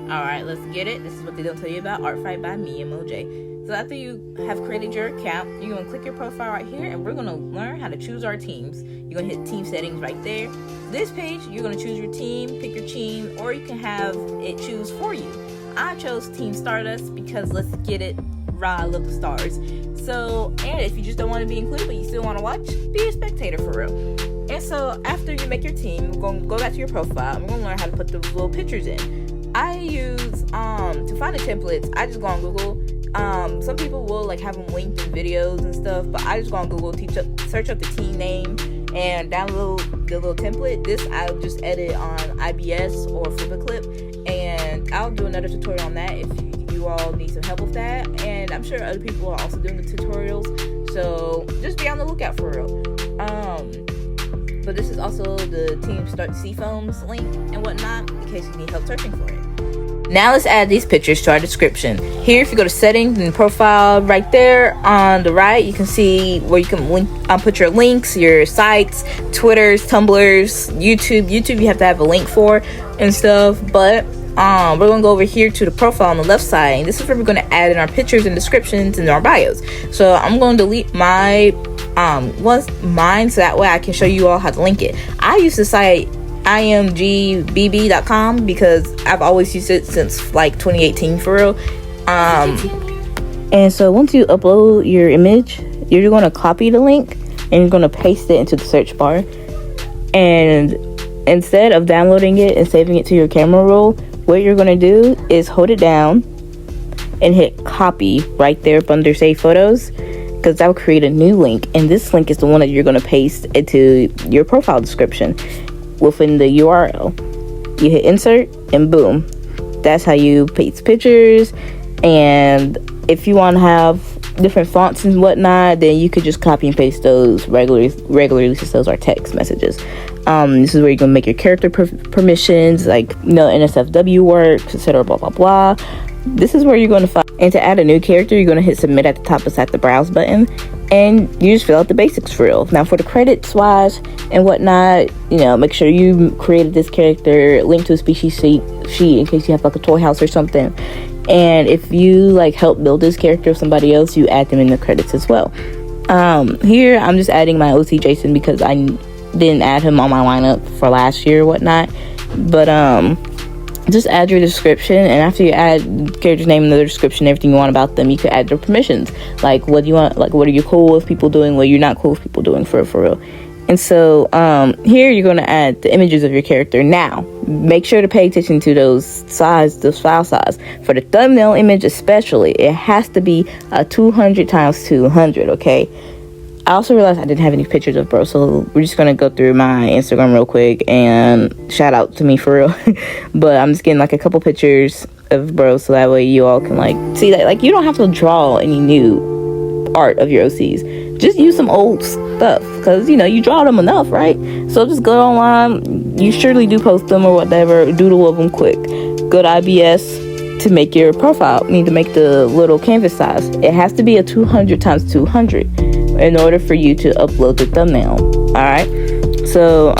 Alright, let's get it. This is what they don't tell you about Artfight by me, MOJ. So after you have created your account, you're going to click your profile right here, and we're going to learn how to choose our teams. You're going to hit team settings right there. This page, you're going to choose your team, pick your team, or you can have it choose for you. I chose Team Stardust because let's get it, raw look stars. So, and if you just don't want to be included but you still want to watch, be a spectator for real. And so after you make your team, we're going to go back to your profile, and we're going to learn how to put those little pictures in. I use, to find the templates, I just go on Google. Some people will like have them linked in videos and stuff, but I just go on Google, search up the team name, and download the little template. This I'll just edit on IBS or Flip-a-Clip, and I'll do another tutorial on that if you all need some help with that. And I'm sure other people are also doing the tutorials, so just be on the lookout for real. But this is also the Team Start Seafoams link and whatnot in case you need help searching for it. Now let's add these pictures to our description. Here, if you go to settings and profile right there on the right, you can see where you can link, put your links, your sites, Twitters, Tumblrs, YouTube. YouTube you have to have a link for and stuff. But we're going to go over here to the profile on the left side. And this is where we're going to add in our pictures and descriptions and our bios. So I'm going to delete my mine so that way I can show you all how to link it. I use the site imgbb.com because I've always used it since like 2018 for real. And so once you upload your image, you're going to copy the link and you're going to paste it into the search bar. And instead of downloading it and saving it to your camera roll, what you're going to do is hold it down and hit copy right there up under save photos, because that will create a new link, and this link is the one that you're going to paste into your profile description within the URL. You hit insert and boom, that's how you paste pictures. And if you want to have different fonts and whatnot, then you could just copy and paste those regularly since those are text messages. This is where you're gonna make your character permissions, like NSFW works, etc. blah blah blah. This is where you're going to find, and to add a new character, you're going to hit submit at the top beside the browse button, and you just fill out the basics for real. Now for the credits wise and whatnot, make sure you created this character, link to a species sheet in case you have like a toy house or something. And if you like help build this character with somebody else, you add them in the credits as well. Here I'm just adding my OC Jason because I didn't add him on my lineup for last year or whatnot. But just add your description, and after you add character's name and the description, everything you want about them, you could add their permissions, like what do you want, like what are you cool with people doing, what you're not cool with people doing for real. And so here you're going to add the images of your character. Now make sure to pay attention to those file size for the thumbnail image, especially. It has to be a 200 x 200. Okay, I also realized I didn't have any pictures of bro, so we're just gonna go through my Instagram real quick and shout out to me for real. But I'm just getting like a couple pictures of bro so that way you all can like see that like you don't have to draw any new art of your OCs. Just use some old stuff because you draw them enough, right? So just go online. You surely do post them or whatever. Doodle of them quick. Go to IBS to make your profile. To make the little canvas size. It has to be a 200 x 200 in order for you to upload the thumbnail. All right, so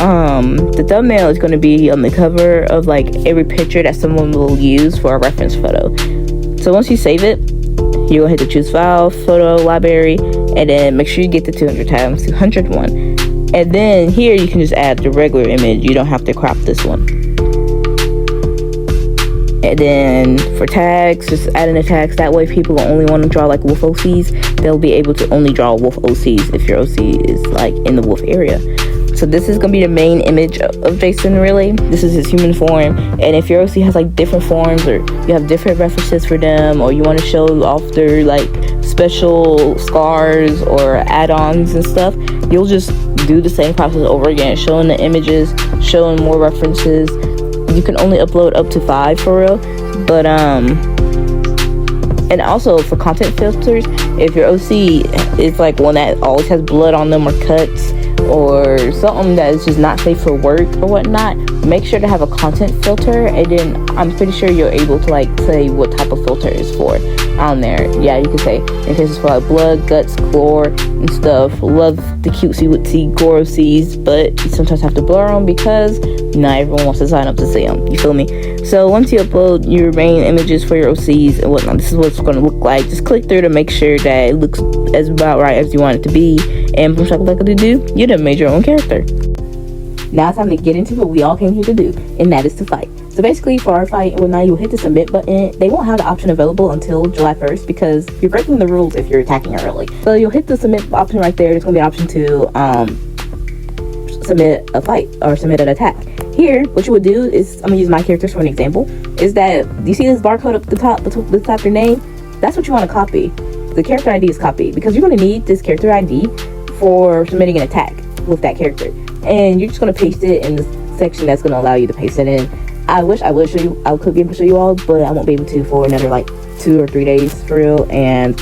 the thumbnail is going to be on the cover of like every picture that someone will use for a reference photo. So once you save it, you're going to hit the choose file, photo library, and then make sure you get the 200 x 200 one. And then here you can just add the regular image. You don't have to crop this one. And then for tags, just add in the tags. That way people only want to draw like wolf OCs. They'll be able to only draw wolf OCs if your OC is like in the wolf area. So this is going to be the main image of Jason, really. This is his human form. And if your OC has like different forms, or you have different references for them, or you want to show off their like special scars or add-ons and stuff, you'll just do the same process over again, showing the images, showing more references. You can only upload up to 5 for real, but and also for content filters, if your OC is like one that always has blood on them or cuts or something that is just not safe for work or whatnot, make sure to have a content filter, and then I'm pretty sure you're able to like say what type of filter is for on there. Yeah, you can say in case it's for like blood, guts, gore and stuff. Love the cutesy wootsy gore OCs, but you sometimes have to blur them because not everyone wants to sign up to see them, you feel me? So once you upload your main images for your OCs and whatnot, this is what it's going to look like. Just click through to make sure that it looks as about right as you want it to be, and boom shakalaka do, you done made your own character. Now it's time to get into what we all came here to do, and that is to fight. So basically for Artfight and whatnot, you'll hit the submit button. They won't have the option available until July 1st because you're breaking the rules if you're attacking early. So you'll hit the submit option right there. There's going to be an option to submit a fight or submit an attack. Here, what you would do is, I'm going to use my characters for an example, is that, you see this barcode up the top of your name? That's what you want to copy. The character ID is copied because you're going to need this character ID for submitting an attack with that character. And you're just going to paste it in the section that's going to allow you to paste it in. I wish I would show you, I could be able to show you all, but I won't be able to for another like 2 or 3 days for real. And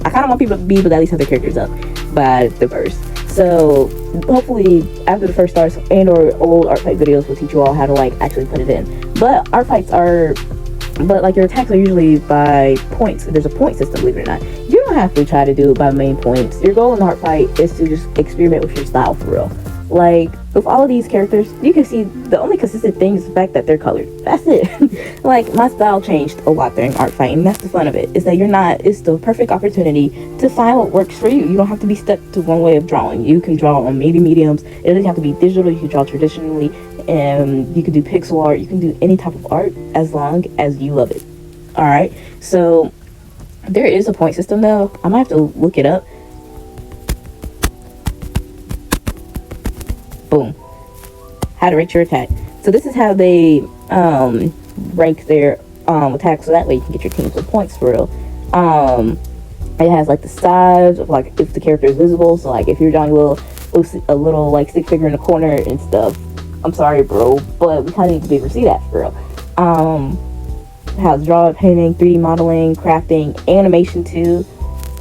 I kind of want people to be able to at least have their characters up by the first. So hopefully after the first starts and or old Artfight videos will teach you all how to like actually put it in. But Artfights are, but like your attacks are usually by points. There's a point system, believe it or not. You don't have to try to do it by main points. Your goal in the Artfight is to just experiment with your style for real. Like with all of these characters, you can see the only consistent thing is the fact that they're colored. That's it. Like my style changed a lot during Artfight, and that's the fun of it. Is that it's the perfect opportunity to find what works for you. You don't have to be stuck to one way of drawing. You can draw on maybe mediums. It doesn't have to be digital. You can draw traditionally, and you can do pixel art. You can do any type of art as long as you love it. All right. So there is a point system though. I might have to look it up. Boom. How to rate your attack. So this is how they rank their attack, so that way you can get your teams with points for real. It has like the size of like if the character is visible, so like if you're drawing a little like stick figure in the corner and stuff, I'm sorry bro, but we kind of need to be able to see that for real. It has draw, painting, 3D modeling, crafting, animation too,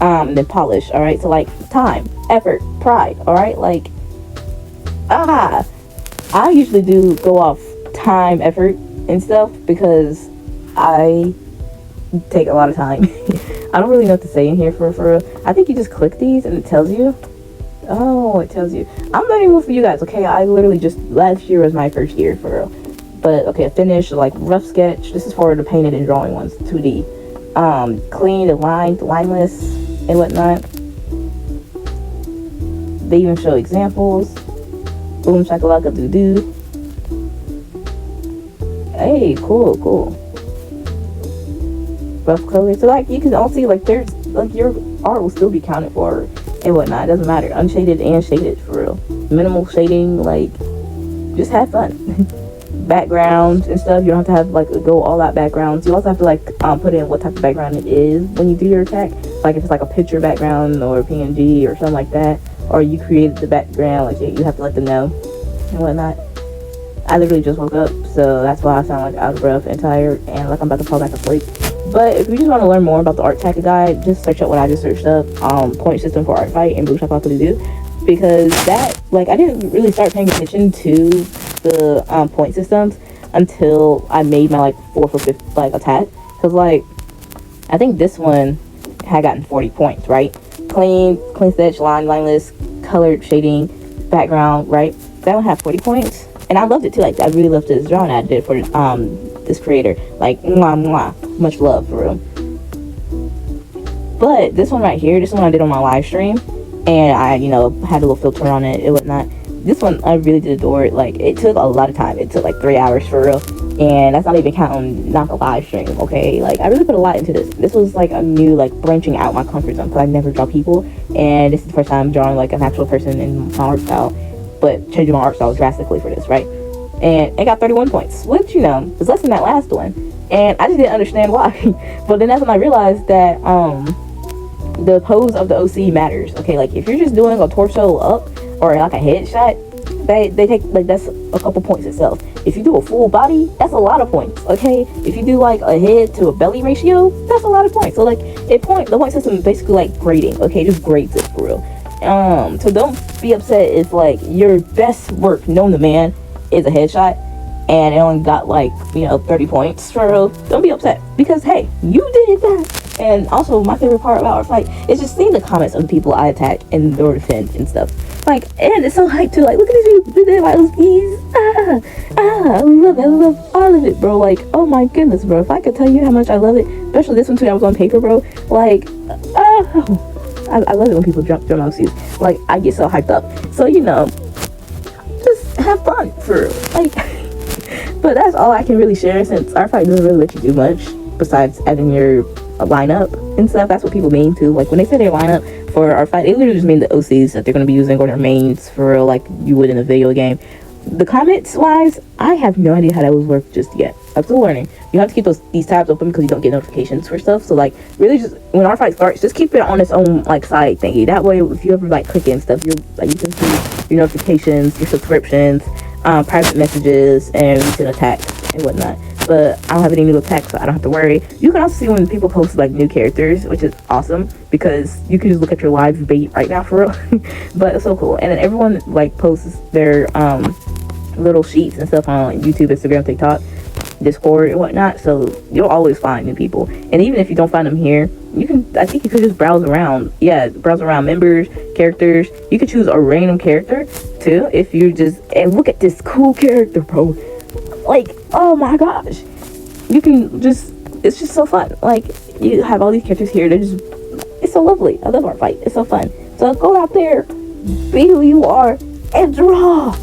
and then polish. All right, so like time, effort, pride. All right, like I usually do go off time, effort, and stuff because I take a lot of time. I don't really know what to say in here for real. I think you just click these and it tells you. Oh, it tells you. I'm learning with you guys, okay? I literally just, last year was my first year for real. But okay, a finish, like rough sketch. This is for the painted and drawing ones, 2D. Clean, aligned, lineless, and whatnot. They even show examples. Boom shakalaka doo. Hey, cool. Rough color. So like you can all see like there's like your art will still be counted for and whatnot. It doesn't matter. Unshaded and shaded for real. Minimal shading, like just have fun. Backgrounds and stuff. You don't have to have like go all out backgrounds. You also have to like put in what type of background it is when you do your attack. Like if it's like a picture background or a PNG or something like that. Or you created the background, like you have to let them know and whatnot. I literally just woke up, so that's why I sound like out of breath and tired and like I'm about to fall back asleep. But if you just want to learn more about the art tactic guide, just search up what I just searched up, point system for Artfight and Blue Shop Out to do, because that, like, I didn't really start paying attention to the point systems until I made my like 4th or 5th like attack, because like I think this one had gotten 40 points, right? Clean sketch, lineless, colored shading, background, right? That one had 40 points, and I loved it too. Like I really loved this drawing I did for this creator. Like much love for real. But this one right here, this one I did on my live stream, and I had a little filter on it and whatnot. This one I really did adore it. Like it took a lot of time. It took like 3 hours for real. And that's not even counting not the live stream, okay? Like I really put a lot into this. This was like a new like branching out my comfort zone because I never draw people, and this is the first time I'm drawing like an actual person in my art style, but changing my art style drastically for this, right? And it got 31 points, which is less than that last one, and I just didn't understand why. But then that's when I realized that the pose of the OC matters, okay? Like if you're just doing a torso up or like a headshot, they take like that's a couple points itself. If you do a full body, that's a lot of points, okay? If you do like a head to a belly ratio, that's a lot of points. So like the point system is basically like grading, okay? Just grades it for real. So don't be upset if like your best work known to man is a headshot and it only got like 30 points for real. Don't be upset because hey, you did that. And also my favorite part about Artfight is just seeing the comments of the people I attack and or defend and stuff. Like, and it's so hyped too. Like, look at these people. We did my OCs. I love it. I love all of it, bro. Like, oh my goodness, bro. If I could tell you how much I love it, especially this one too. I was on paper, bro. Like, I love it when people jump OCs. Like, I get so hyped up. So just have fun for like. But that's all I can really share, since Artfight doesn't really let you do much besides adding your lineup and stuff. That's what people mean too. Like, when they say their lineup for Artfight, they literally just mean the OCs that they're going to be using, or their mains for real, like you would in a video game. The comments wise, I have no idea how that would work just yet. I'm still learning. You have to keep these tabs open because you don't get notifications for stuff. So like, really, just when Artfight starts, just keep it on its own like side thingy. That way, if you ever like click in stuff, you can see your notifications, your subscriptions, private messages, and recent attacks and whatnot. But I don't have any new attacks, so I don't have to worry. You can also see when people post like new characters, which is awesome because you can just look at your live bait right now for real. But it's so cool. And then everyone like posts their little sheets and stuff on YouTube, Instagram, TikTok, Discord, and whatnot. So you'll always find new people. And even if you don't find them here, I think you could just browse around. Yeah, browse around members, characters. You could choose a random character too if you just, and look at this cool character, bro. Like, oh my gosh, you can just, it's just so fun. Like, you have all these characters here. It's so lovely. I love Artfight. It's so fun. So go out there, be who you are, and draw.